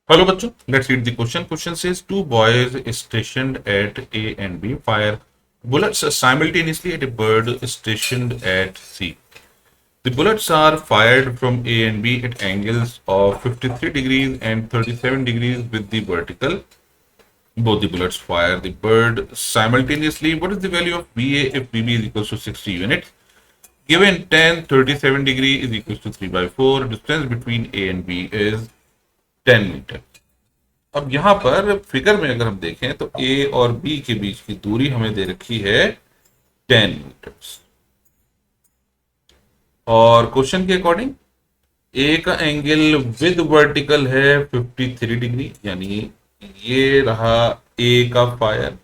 Hello, bachcho. Let's read the question. Question says two boys stationed at A and B fire bullets simultaneously at a bird stationed at C. The bullets are fired from A and B at angles of 53 degrees and 37 degrees with the vertical. Both the bullets fire the bird simultaneously. What is the value of BA if BB is equals to 60 units? Given 10, 37 degree is equals to 3 by 4. Distance between A and B is 10 metre. अब यहां पर figure में अगर हम देखें तो ए और B के बीच की दूरी हमें दे रखी है 10 मीटर्स। और क्वेश्चन के अकॉर्डिंग ए का एंगल विद वर्टिकल है 53 डिग्री, यानी ये रहा ए का फायर,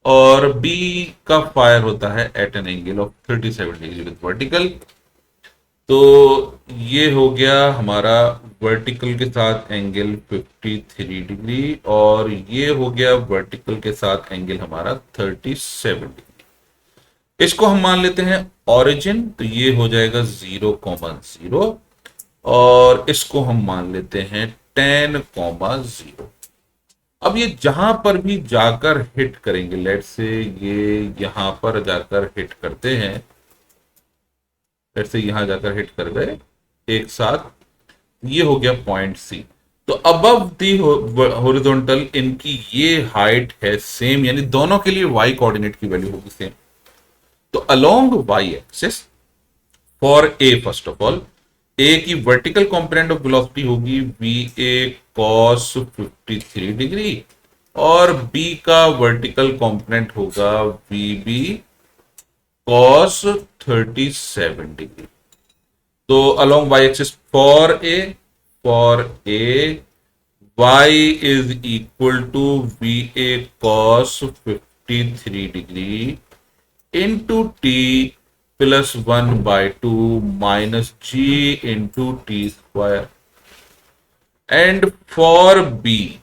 और बी का फायर होता है at an angle of 37 degree with vertical. तो ये हो गया हमारा वर्टिकल के साथ एंगल 53 डिग्री, और ये हो गया वर्टिकल के साथ एंगल हमारा 37 डिग्री। इसको हम मान लेते हैं ओरिजिन, तो ये हो जाएगा 0,0, और इसको हम मान लेते हैं 10,0। अब ये जहां पर भी जाकर हिट करेंगे, लेट से ये यहां पर जाकर हिट करते हैं, लेट से यहां जाकर हिट कर गए एक साथ, ये हो गया पॉइंट सी। तो अबव दी हॉरिजॉन्टल इनकी ये हाइट है सेम, यानी दोनों के लिए वाई कोऑर्डिनेट की वैल्यू होगी सेम। तो along Y axis for A, first of all A की वर्टिकल कंपोनेंट ऑफ वेलोसिटी होगी वी ए कॉस 53 डिग्री, और बी का वर्टिकल कंपोनेंट होगा वी बी कॉस 37 डिग्री। तो along Y axis for A y is equal to VA cos 53 degree into t plus 1 by 2 minus g into t square. And for B,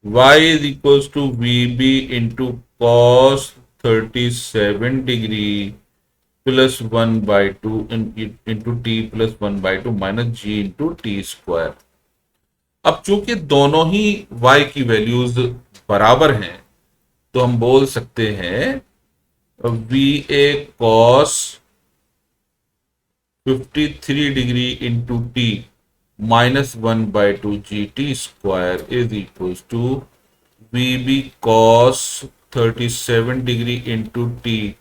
y is equals to VB into cos 37 degree plus 1 by 2 into T plus 1 by 2 minus G into T square. अब चूंकि दोनों ही y की values बराबर हैं, तो हम बोल सकते हैं V A cos 53 degree into T minus 1 by 2 G T square is equal to V B cos 37 degree into T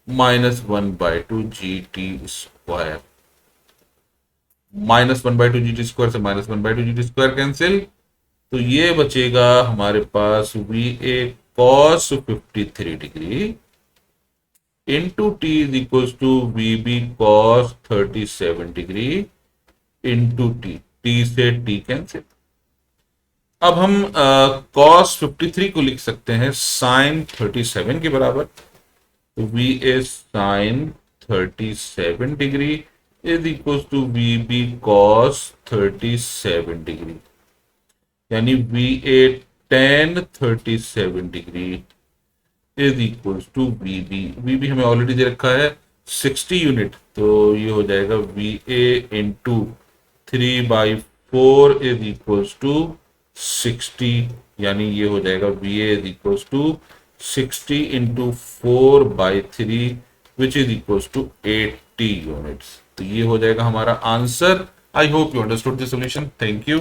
minus 1 by 2 G T square. Minus 1 by 2 G T square से minus 1 by 2 G T square cancel, तो ये बचेगा हमारे पास V A cos 53 degree into T is equal to V B cos 37 degree into T, T से T cancel. अब हम cos 53 को लिख सकते हैं साइन 37 के बराबर। V is sin 37 degree is equals to VB cos 37 degree, यानी VA tan 37 degree is equals to VB। VB हमें ऑलरेडी दे रखा है 60 यूनिट, तो ये हो जाएगा VA into 3 by 4 is equals to 60, यानी ये हो जाएगा VA is equals to 60 into 4 by 3 which is equals to 80 units। तो ये हो जाएगा हमारा answer. I hope you understood the solution. Thank you.